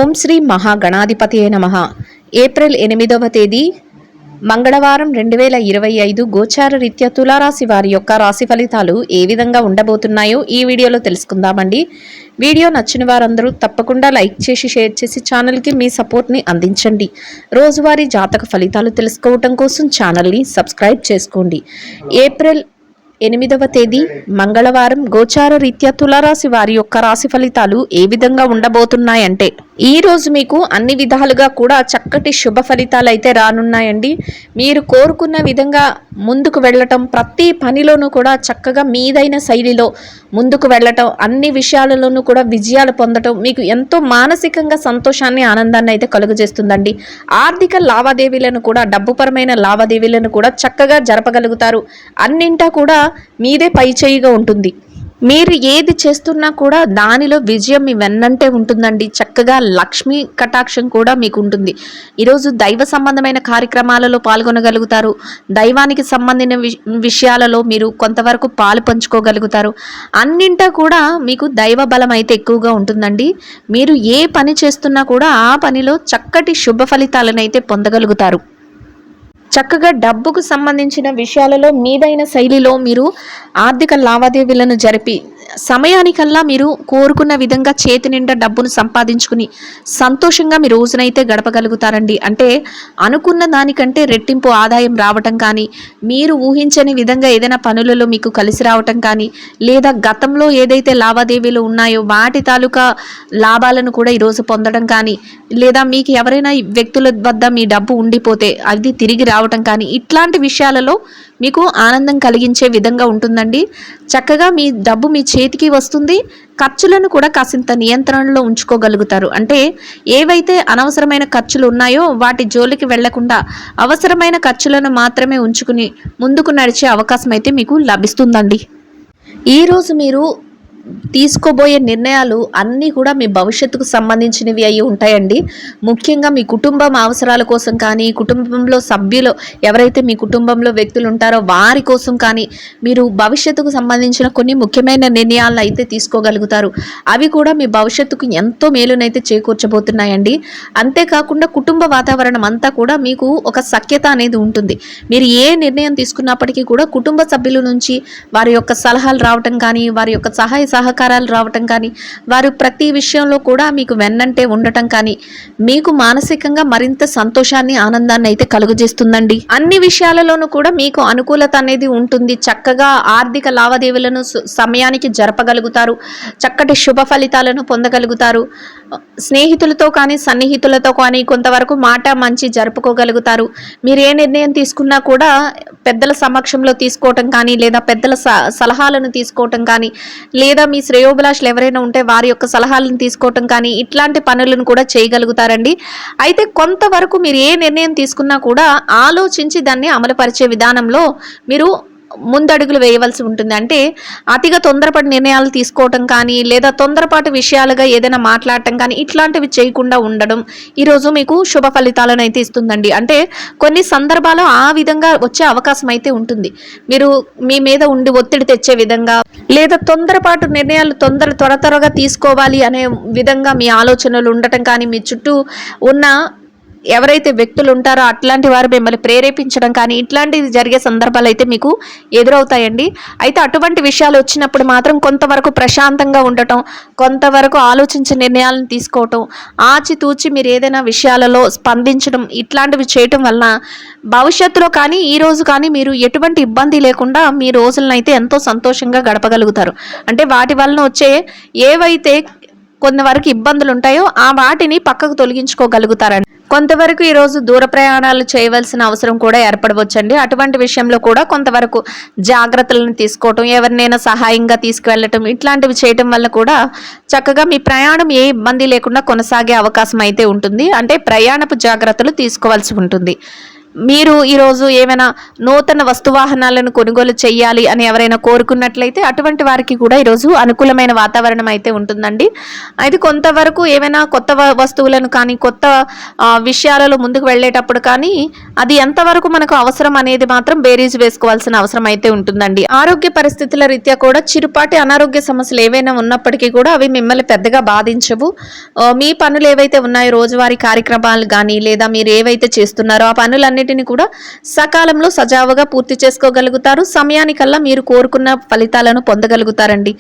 ఓం శ్రీ మహాగణాధిపతియే నమః. ఏప్రిల్ 8వ తేదీ మంగళవారం 2025 గోచార రీత్యా తులారాశి వారి యొక్క రాశి ఫలితాలు ఏ విధంగా ఉండబోతున్నాయో ఈ వీడియోలో తెలుసుకుందామండి. వీడియో నచ్చిన వారందరూ తప్పకుండా లైక్ చేసి షేర్ చేసి ఛానల్కి మీ సపోర్ట్ని అందించండి. రోజువారీ జాతక ఫలితాలు తెలుసుకోవటం కోసం ఛానల్ని సబ్స్క్రైబ్ చేసుకోండి. ఏప్రిల్ 8వ తేదీ మంగళవారం గోచార రీత్యా తులారాశి వారి యొక్క రాశి ఫలితాలు ఏ విధంగా ఉండబోతున్నాయంటే, ఈ రోజు మీకు అన్ని విధాలుగా కూడా చక్కటి శుభ ఫలితాలు అయితే రానున్నాయండి. మీరు కోరుకున్న విధంగా ముందుకు వెళ్ళటం, ప్రతి పనిలోనూ కూడా చక్కగా మీదైన శైలిలో ముందుకు వెళ్ళటం, అన్ని విషయాలలోనూ కూడా విజయాలు పొందటం మీకు ఎంతో మానసికంగా సంతోషాన్ని, ఆనందాన్ని అయితే కలుగజేస్తుందండి. ఆర్థిక లావాదేవీలను కూడా, డబ్బుపరమైన లావాదేవీలను కూడా చక్కగా జరపగలుగుతారు. అన్నింటా కూడా మీదే పైచేయిగా ఉంటుంది. మీరు ఏది చేస్తున్నా కూడా దానిలో విజయం మీ వెన్నంటే ఉంటుందండి. చక్కగా లక్ష్మీ కటాక్షం కూడా మీకు ఉంటుంది. ఈరోజు దైవ సంబంధమైన కార్యక్రమాలలో పాల్గొనగలుగుతారు. దైవానికి సంబంధించిన విషయాలలో మీరు కొంతవరకు పాలు పంచుకోగలుగుతారు. అన్నింటా కూడా మీకు దైవ బలం అయితే ఎక్కువగా ఉంటుందండి. మీరు ఏ పని చేస్తున్నా కూడా ఆ పనిలో చక్కటి శుభ ఫలితాలను అయితే పొందగలుగుతారు. చక్కగా డబ్బుకు సంబంధించిన విషయాలలో మీదైన శైలిలో మీరు ఆర్థిక లావాదేవీలను జరిపి సమయానికల్లా మీరు కోరుకున్న విధంగా చేతి నిండా డబ్బును సంపాదించుకుని సంతోషంగా మీ రోజునైతే గడపగలుగుతారండి. అంటే అనుకున్న దానికంటే రెట్టింపు ఆదాయం రావటం కానీ, మీరు ఊహించని విధంగా ఏదైనా పనులలో మీకు కలిసి రావటం కానీ, లేదా గతంలో ఏదైతే లావాదేవీలు ఉన్నాయో వాటి తాలూకా లాభాలను కూడా ఈరోజు పొందడం కానీ, లేదా మీకు ఎవరైనా వ్యక్తుల వద్ద మీ డబ్బు ఉండిపోతే అది తిరిగి రావటం కానీ, ఇట్లాంటి విషయాలలో మీకు ఆనందం కలిగించే విధంగా ఉంటుందండి. చక్కగా మీ డబ్బు మీ చేతికి వస్తుంది. ఖర్చులను కూడా కాసింత నియంత్రణలో ఉంచుకోగలుగుతారు. అంటే ఏవైతే అనవసరమైన ఖర్చులు ఉన్నాయో వాటి జోలికి వెళ్లకుండా అవసరమైన ఖర్చులను మాత్రమే ఉంచుకుని ముందుకు నడిచే అవకాశం అయితే మీకు లభిస్తుందండి. ఈరోజు మీరు తీసుకోబోయే నిర్ణయాలు అన్నీ కూడా మీ భవిష్యత్తుకు సంబంధించినవి అయి ఉంటాయండి. ముఖ్యంగా మీ కుటుంబం అవసరాల కోసం కానీ, కుటుంబంలో సభ్యులు ఎవరైతే మీ కుటుంబంలో వ్యక్తులు ఉంటారో వారి కోసం కానీ మీరు భవిష్యత్తుకు సంబంధించిన కొన్ని ముఖ్యమైన నిర్ణయాలను అయితే తీసుకోగలుగుతారు. అవి కూడా మీ భవిష్యత్తుకు ఎంతో మేలునైతే చేకూర్చబోతున్నాయండి. అంతేకాకుండా కుటుంబ వాతావరణం అంతా కూడా మీకు ఒక సఖ్యత అనేది ఉంటుంది. మీరు ఏ నిర్ణయం తీసుకున్నప్పటికీ కూడా కుటుంబ సభ్యుల నుంచి వారి యొక్క సలహాలు రావటం కానీ, వారి యొక్క సహాయ సహకారాలు రావటం కానీ, వారు ప్రతి విషయంలో కూడా మీకు వెన్నంటే ఉండటం కానీ మీకు మానసికంగా మరింత సంతోషాన్ని, ఆనందాన్ని అయితే కలుగజేస్తుందండి. అన్ని విషయాలలోనూ కూడా మీకు అనుకూలత అనేది ఉంటుంది. చక్కగా ఆర్థిక లావాదేవీలను సమయానికి జరపగలుగుతారు. చక్కటి శుభ ఫలితాలను పొందగలుగుతారు. స్నేహితులతో కానీ, సన్నిహితులతో కానీ కొంతవరకు మాట మంచి జరుపుకోగలుగుతారు. మీరు ఏ నిర్ణయం తీసుకున్నా కూడా పెద్దల సమక్షంలో తీసుకోవటం కానీ, లేదా పెద్దల సలహాలను తీసుకోవటం కానీ, లేదా మీ శ్రేయోభిలాషులు ఎవరైనా ఉంటే వారి యొక్క సలహాలను తీసుకోవటం కానీ, ఇట్లాంటి పనులను కూడా చేయగలుగుతారండి. అయితే కొంతవరకు మీరు ఏ నిర్ణయం తీసుకున్నా కూడా ఆలోచించి దాన్ని అమలుపరిచే విధానంలో మీరు ముందడుగులు వేయవలసి ఉంటుంది. అంటే అతిగా తొందరపాటు నిర్ణయాలు తీసుకోవటం కానీ, లేదా తొందరపాటు విషయాలుగా ఏదైనా మాట్లాడటం కానీ ఇట్లాంటివి చేయకుండా ఉండడం ఈరోజు మీకు శుభ ఫలితాలను అయితే ఇస్తుందండి. అంటే కొన్ని సందర్భాలు ఆ విధంగా వచ్చే అవకాశం అయితే ఉంటుంది. మీరు మీ మీద ఉండి ఒత్తిడి తెచ్చే విధంగా, లేదా తొందరపాటు నిర్ణయాలు త్వరగా తీసుకోవాలి అనే విధంగా మీ ఆలోచనలు ఉండటం కానీ, మీ చుట్టూ ఉన్న ఎవరైతే వ్యక్తులు ఉంటారో అట్లాంటి వారు మిమ్మల్ని ప్రేరేపించడం కానీ ఇట్లాంటివి జరిగే సందర్భాలు అయితే మీకు ఎదురవుతాయండి. అయితే అటువంటి విషయాలు వచ్చినప్పుడు మాత్రం కొంతవరకు ప్రశాంతంగా ఉండటం, కొంతవరకు ఆలోచించే నిర్ణయాలను తీసుకోవటం, ఆచితూచి మీరు ఏదైనా విషయాలలో స్పందించడం ఇట్లాంటివి చేయటం వలన భవిష్యత్తులో కానీ ఈ రోజు కానీ మీరు ఎటువంటి ఇబ్బంది లేకుండా మీ రోజులను అయితే ఎంతో సంతోషంగా గడపగలుగుతారు. అంటే వాటి వలన వచ్చే ఏవైతే కొంతవరకు ఇబ్బందులు ఉంటాయో ఆ వాటిని పక్కకు తొలగించుకోగలుగుతారండి. కొంతవరకు ఈరోజు దూర ప్రయాణాలు చేయవలసిన అవసరం కూడా ఏర్పడవచ్చండి. అటువంటి విషయంలో కూడా కొంతవరకు జాగ్రత్తలను తీసుకోవటం, ఎవరినైనా సహాయంగా తీసుకువెళ్ళటం ఇట్లాంటివి చేయటం వల్ల కూడా చక్కగా మీ ప్రయాణం ఏ ఇబ్బంది లేకుండా కొనసాగే అవకాశం అయితే ఉంటుంది. అంటే ప్రయాణపు జాగ్రత్తలు తీసుకోవాల్సి ఉంటుంది. మీరు ఈరోజు ఏమైనా నూతన వస్తువాహనాలను కొనుగోలు చేయాలి అని ఎవరైనా కోరుకున్నట్లయితే అటువంటి వారికి కూడా ఈరోజు అనుకూలమైన వాతావరణం అయితే ఉంటుందండి. అయితే కొంతవరకు ఏమైనా కొత్త వస్తువులను కానీ కొత్త విషయాలలో ముందుకు వెళ్ళేటప్పుడు కానీ అది ఎంతవరకు మనకు అవసరం అనేది మాత్రం బేరీజు వేసుకోవాల్సిన అవసరం అయితే ఉంటుందండి. ఆరోగ్య పరిస్థితుల రీత్యా కూడా చిరుపాటి అనారోగ్య సమస్యలు ఏవైనా ఉన్నప్పటికీ కూడా అవి మిమ్మల్ని పెద్దగా బాధించవు. మీ పనులు ఏవైతే ఉన్నాయో రోజువారీ కార్యక్రమాలు కానీ లేదా మీరు ఏవైతే చేస్తున్నారో ఆ పనులన్నీ కూడా సకాలంలో సజావుగా పూర్తి చేసుకోగలుగుతారు. సమయానికల్లా మీరు కోరుకున్న ఫలితాలను పొందగలుగుతారండి.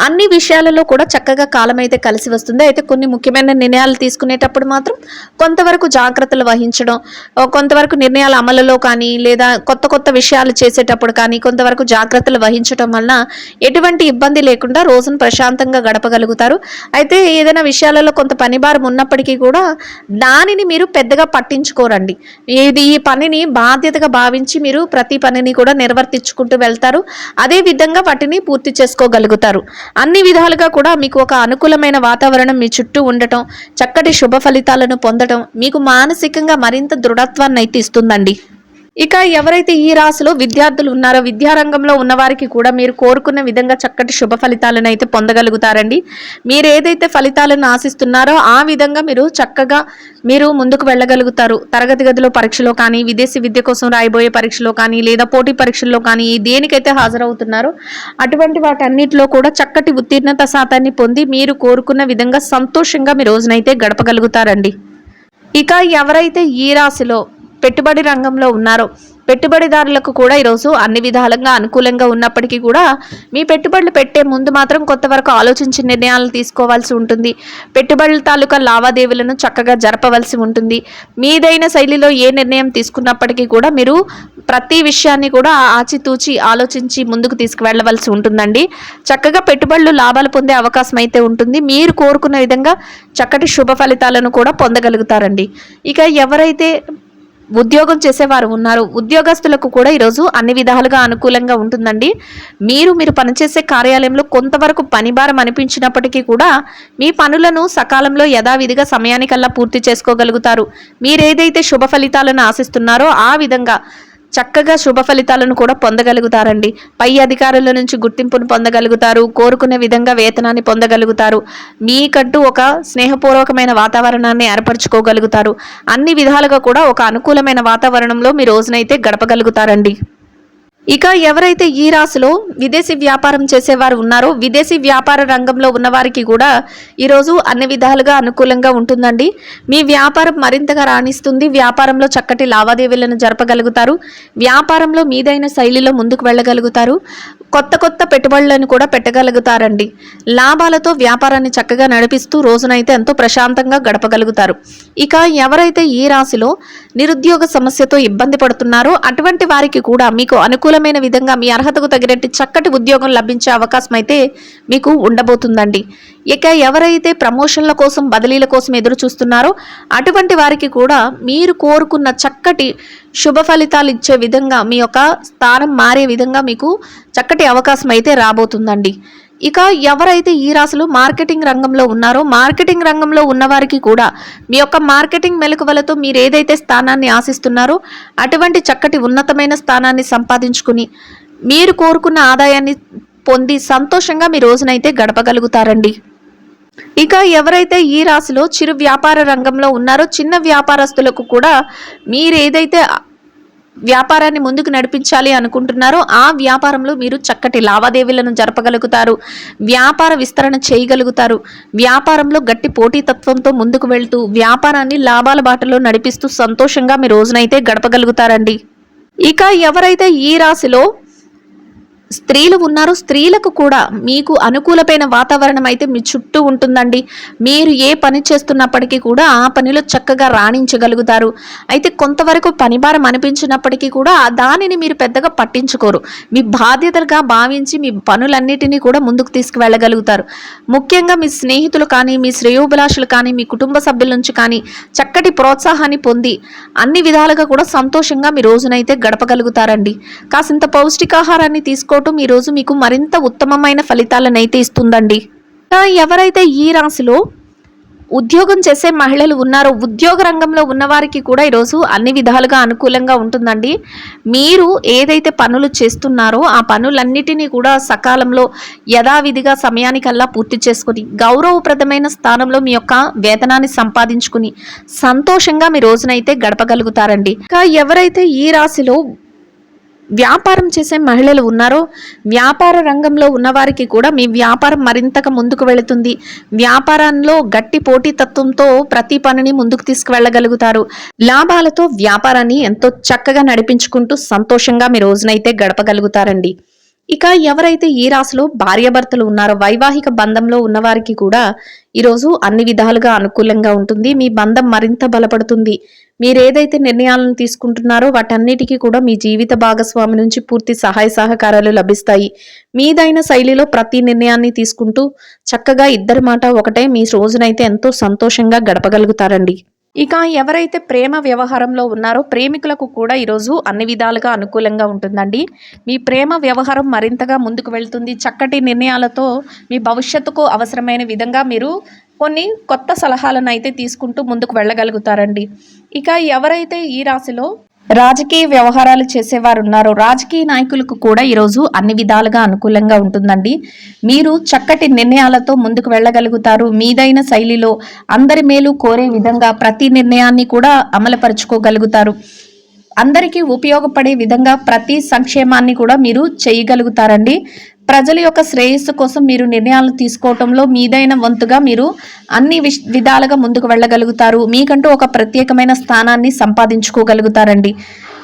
అన్ని విషయాలలో కూడా చక్కగా కాలం అయితే కలిసి వస్తుంది. అయితే కొన్ని ముఖ్యమైన నిర్ణయాలు తీసుకునేటప్పుడు మాత్రం కొంతవరకు జాగ్రత్తలు వహించడం, కొంతవరకు నిర్ణయాల అమలులో కానీ లేదా కొత్త విషయాలు చేసేటప్పుడు కానీ కొంతవరకు జాగ్రత్తలు వహించడం వలన ఎటువంటి ఇబ్బంది లేకుండా రోజును ప్రశాంతంగా గడపగలుగుతారు. అయితే ఏదైనా విషయాలలో కొంత పనిభారం ఉన్నప్పటికీ కూడా దానిని మీరు పెద్దగా పట్టించుకోరండి. ఈ పనిని బాధ్యతగా భావించి మీరు ప్రతి పనిని కూడా నిర్వర్తించుకుంటూ వెళ్తారు. అదే విధంగా వాటిని పూర్తి చేసుకోగలుగుతారు. అన్ని విధాలుగా కూడా మీకు ఒక అనుకూలమైన వాతావరణం మీ చుట్టూ ఉండటం, చక్కటి శుభ ఫలితాలను పొందటం మీకు మానసికంగా మరింత దృఢత్వాన్ని అయితే ఇస్తుందండి. ఇక ఎవరైతే ఈ రాశిలో విద్యార్థులు ఉన్నారో విద్యారంగంలో ఉన్నవారికి కూడా మీరు కోరుకున్న విధంగా చక్కటి శుభ ఫలితాలను అయితే పొందగలుగుతారండి. మీరు ఏదైతే ఫలితాలను ఆశిస్తున్నారో ఆ విధంగా మీరు ముందుకు వెళ్ళగలుగుతారు. తరగతి గదిలో పరీక్షలో కానీ విదేశీ విద్య కోసం రాయబోయే పరీక్షలో కానీ లేదా పోటీ పరీక్షల్లో కానీ దేనికైతే హాజరవుతున్నారో అటువంటి వాటన్నిటిలో కూడా చక్కటి ఉత్తీర్ణత శాతాన్ని పొంది మీరు కోరుకున్న విధంగా సంతోషంగా మీ రోజునైతే గడపగలుగుతారండి. ఇక ఎవరైతే ఈ రాశిలో పెట్టుబడి రంగంలో ఉన్నారో పెట్టుబడిదారులకు కూడా ఈరోజు అన్ని విధాలుగా అనుకూలంగా ఉన్నప్పటికీ కూడా మీ పెట్టుబడులు పెట్టే ముందు మాత్రం కొంతవరకు ఆలోచించి నిర్ణయాలు తీసుకోవాల్సి ఉంటుంది. పెట్టుబడుల తాలూకా లావాదేవీలను చక్కగా జరపవలసి ఉంటుంది. మీదైన శైలిలో ఏ నిర్ణయం తీసుకున్నప్పటికీ కూడా మీరు ప్రతి విషయాన్ని కూడా ఆచితూచి ఆలోచించి ముందుకు తీసుకువెళ్ళవలసి ఉంటుందండి. చక్కగా పెట్టుబడులు లాభాలు పొందే అవకాశం అయితే ఉంటుంది. మీరు కోరుకున్న విధంగా చక్కటి శుభ ఫలితాలను కూడా పొందగలుగుతారండి. ఇక ఎవరైతే ఉద్యోగం చేసేవారు ఉన్నారు ఉద్యోగస్తులకు కూడా ఈరోజు అన్ని విధాలుగా అనుకూలంగా ఉంటుందండి. మీరు పనిచేసే కార్యాలయంలో కొంతవరకు పనిభారం అనిపించినప్పటికీ కూడా మీ పనులను సకాలంలో యథావిధిగా సమయానికల్లా పూర్తి చేసుకోగలుగుతారు. మీరేదైతే శుభ ఫలితాలను ఆశిస్తున్నారో ఆ విధంగా చక్కగా శుభ ఫలితాలను కూడా పొందగలుగుతారండి. పై అధికారుల నుంచి గుర్తింపును పొందగలుగుతారు. కోరుకునే విధంగా వేతనాన్ని పొందగలుగుతారు. మీకంటూ ఒక స్నేహపూర్వకమైన వాతావరణాన్ని ఏర్పరచుకోగలుగుతారు. అన్ని విధాలుగా కూడా ఒక అనుకూలమైన వాతావరణంలో మీ రోజునైతే గడపగలుగుతారండి. ఇక ఎవరైతే ఈ రాశిలో విదేశీ వ్యాపారం చేసేవారు ఉన్నారో విదేశీ వ్యాపార రంగంలో ఉన్నవారికి కూడా ఈరోజు అన్ని విధాలుగా అనుకూలంగా ఉంటుందండి. మీ వ్యాపారం మరింతగా రాణిస్తుంది. వ్యాపారంలో చక్కటి లావాదేవీలను జరపగలుగుతారు. వ్యాపారంలో మీదైన శైలిలో ముందుకు వెళ్ళగలుగుతారు. కొత్త పెట్టుబడులను కూడా పెట్టగలుగుతారండి. లాభాలతో వ్యాపారాన్ని చక్కగా నడిపిస్తూ రోజునైతే ఎంతో ప్రశాంతంగా గడపగలుగుతారు. ఇక ఎవరైతే ఈ రాశిలో నిరుద్యోగ సమస్యతో ఇబ్బంది పడుతున్నారో అటువంటి వారికి కూడా మీకు అనుకూలమైన విధంగా మీ అర్హతకు తగినట్టు చక్కటి ఉద్యోగం లభించే అవకాశం అయితే మీకు ఉండబోతుందండి. ఇక ఎవరైతే ప్రమోషన్ల కోసం బదిలీల కోసం ఎదురు చూస్తున్నారో అటువంటి వారికి కూడా మీరు కోరుకున్న చక్కటి శుభ ఫలితాలు ఇచ్చే విధంగా మీ యొక్క స్థానం మారే విధంగా మీకు చక్కటి అవకాశం అయితే రాబోతుందండి. ఇక ఎవరైతే ఈ రాశిలో మార్కెటింగ్ రంగంలో ఉన్నారో మార్కెటింగ్ రంగంలో ఉన్నవారికి కూడా మీ యొక్క మార్కెటింగ్ మెలకువలతో మీరు ఏదైతే స్థానాన్ని ఆశిస్తున్నారో అటువంటి చక్కటి ఉన్నతమైన స్థానాన్ని సంపాదించుకుని మీరు కోరుకున్న ఆదాయాన్ని పొంది సంతోషంగా మీ రోజునైతే గడపగలుగుతారండి. ఇక ఎవరైతే ఈ రాశిలో చిరు వ్యాపార రంగంలో ఉన్నారో చిన్న వ్యాపారస్తులకు కూడా మీరు ఏదైతే వ్యాపారాన్ని ముందుకు నడిపించాలి అనుకుంటున్నారో ఆ వ్యాపారంలో మీరు చక్కటి లావాదేవీలను జరపగలుగుతారు. వ్యాపార విస్తరణ చేయగలుగుతారు. వ్యాపారంలో గట్టి పోటీతత్వంతో ముందుకు వెళ్తూ వ్యాపారాన్ని లాభాల బాటలో నడిపిస్తూ సంతోషంగా మీ రోజునైతే గడపగలుగుతారండి. ఇక ఎవరైతే ఈ రాశిలో స్త్రీలు ఉన్నారు స్త్రీలకు కూడా మీకు అనుకూలమైన వాతావరణం అయితే మీ చుట్టూ ఉంటుందండి. మీరు ఏ పని చేస్తున్నప్పటికీ కూడా ఆ పనిలో చక్కగా రాణించగలుగుతారు. అయితే కొంతవరకు పనిభారం అనిపించినప్పటికీ కూడా దానిని మీరు పెద్దగా పట్టించుకోరు. మీ బాధ్యతలుగా భావించి మీ పనులన్నిటినీ కూడా ముందుకు తీసుకువెళ్ళగలుగుతారు. ముఖ్యంగా మీ స్నేహితులు కానీ మీ శ్రేయోభిలాషులు కానీ మీ కుటుంబ సభ్యుల నుంచి కానీ చక్కటి ప్రోత్సాహాన్ని పొంది అన్ని విధాలుగా కూడా సంతోషంగా మీ రోజునైతే గడపగలుగుతారండి. కాసింత పౌష్టికాహారాన్ని తీసుకోవటం ఈ రోజు మీకు మరింత ఉత్తమమైన ఫలితాలను అయితే ఇస్తుందండి. ఎవరైతే ఈ రాశిలో ఉద్యోగం చేసే మహిళలు ఉన్నారు, ఉద్యోగ రంగంలో ఉన్నవారికి కూడా ఈరోజు అన్ని విధాలుగా అనుకూలంగా ఉంటుందండి. మీరు ఏదైతే పనులు చేస్తున్నారో ఆ పనులన్నిటినీ కూడా సకాలంలో యథావిధిగా సమయానికల్లా పూర్తి చేసుకుని గౌరవప్రదమైన స్థానంలో మీ యొక్క వేతనాన్ని సంపాదించుకుని సంతోషంగా మీ రోజునైతే గడపగలుగుతారండి. ఇంకా ఎవరైతే ఈ రాశిలో వ్యాపారం చేసే మహిళలు ఉన్నారో వ్యాపార రంగంలో ఉన్నవారికి కూడా మీ వ్యాపారం మరింతగా ముందుకు వెళుతుంది. వ్యాపారంలో గట్టి పోటీతత్వంతో ప్రతి పనిని ముందుకు తీసుకువెళ్ళగలుగుతారు. లాభాలతో వ్యాపారాన్ని ఎంతో చక్కగా నడిపించుకుంటూ సంతోషంగా మీ రోజునైతే గడపగలుగుతారండి. ఇక ఎవరైతే ఈ రాశిలో భార్యాభర్తలు ఉన్నారో వైవాహిక బంధంలో ఉన్నవారికి కూడా ఈరోజు అన్ని విధాలుగా అనుకూలంగా ఉంటుంది. మీ బంధం మరింత బలపడుతుంది. మీరు ఏదైతే నిర్ణయాలను తీసుకుంటున్నారో వాటన్నిటికీ కూడా మీ జీవిత భాగస్వామి నుంచి పూర్తి సహాయ సహకారాలు లభిస్తాయి. మీదైన శైలిలో ప్రతి నిర్ణయాన్ని తీసుకుంటూ చక్కగా ఇద్దరి మాట ఒకటే మీ రోజునైతే ఎంతో సంతోషంగా గడపగలుగుతారండి. ఇక ఎవరైతే ప్రేమ వ్యవహారంలో ఉన్నారో ప్రేమికులకు కూడా ఈరోజు అన్ని విధాలుగా అనుకూలంగా ఉంటుందండి. మీ ప్రేమ వ్యవహారం మరింతగా ముందుకు వెళ్తుంది. చక్కటి నిర్ణయాలతో మీ భవిష్యత్తుకు అవసరమైన విధంగా మీరు కొన్ని కొత్త సలహాలను అయితే తీసుకుంటూ ముందుకు వెళ్ళగలుగుతారండి. ఇక ఎవరైతే ఈ రాశిలో రాజకీయ వ్యవహారాలు చేసేవారు ఉన్నారో రాజకీయ నాయకులకు కూడా ఈరోజు అన్ని విధాలుగా అనుకూలంగా ఉంటుందండి. మీరు చక్కటి నిర్ణయాలతో ముందుకు వెళ్ళగలుగుతారు. మీదైన శైలిలో అందరి మేలు కోరే విధంగా ప్రతి నిర్ణయాన్ని కూడా అమలుపరుచుకోగలుగుతారు. అందరికీ ఉపయోగపడే విధంగా ప్రతి సంక్షేమాన్ని కూడా మీరు చేయగలుగుతారండి. ప్రజల యొక్క శ్రేయస్సు కోసం మీరు నిర్ణయాలు తీసుకోవటంలో మీదైన వంతుగా మీరు అన్ని విధాలుగా ముందుకు వెళ్ళగలుగుతారు. మీకంటూ ఒక ప్రత్యేకమైన స్థానాన్ని సంపాదించుకోగలుగుతారండి.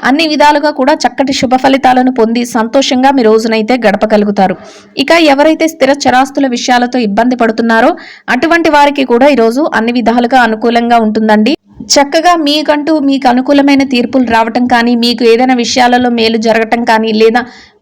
అన్ని విధాలుగా కూడా చక్కటి శుభ ఫలితాలను పొంది సంతోషంగా మీ రోజునైతే గడపగలుగుతారు. ఇక ఎవరైతే స్థిర చరాస్తుల విషయాలతో ఇబ్బంది పడుతున్నారో అటువంటి వారికి కూడా ఈరోజు అన్ని విధాలుగా అనుకూలంగా ఉంటుందండి. చక్కగా మీకు అనుకూలమైన తీర్పులు రావటం కానీ మీకు ఏదైనా విషయాలలో మేలు జరగటం కానీ లేదా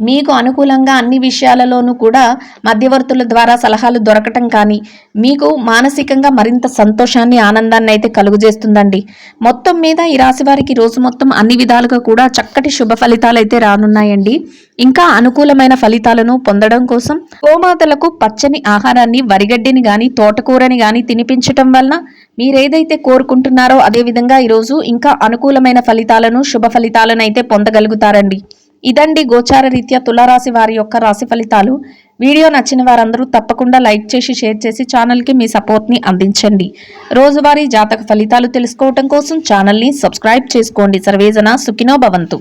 మీకు అనుకూలంగా అన్ని విషయాలలోనూ కూడా మధ్యవర్తుల ద్వారా సలహాలు దొరకటం కానీ మీకు మానసికంగా మరింత సంతోషాన్ని ఆనందాన్ని అయితే కలుగజేస్తుందండి. మొత్తం మీద ఈ రాశి వారికి రోజు మొత్తం అన్ని విధాలుగా కూడా చక్కటి శుభ ఫలితాలు అయితే రానున్నాయండి. ఇంకా అనుకూలమైన ఫలితాలను పొందడం కోసం గోమాతలకు పచ్చని ఆహారాన్ని వరిగడ్డిని గాని తోటకూరని గాని తినిపించటం వలన మీరేదైతే కోరుకుంటున్నారో అదేవిధంగా ఈరోజు ఇంకా అనుకూలమైన ఫలితాలను శుభ ఫలితాలను అయితే పొందగలుగుతారండి. ఇదండి గోచార రీత్యా తులారాశి వారి యొక్క రాశి ఫలితాలు. వీడియో నచ్చిన వారందరూ తప్పకుండా లైక్ చేసి షేర్ చేసి ఛానల్కి మీ సపోర్ట్ని అందించండి. రోజువారీ జాతక ఫలితాలు తెలుసుకోవటం కోసం ఛానల్ని సబ్స్క్రైబ్ చేసుకోండి. సర్వేజన సుఖినో భవంతు.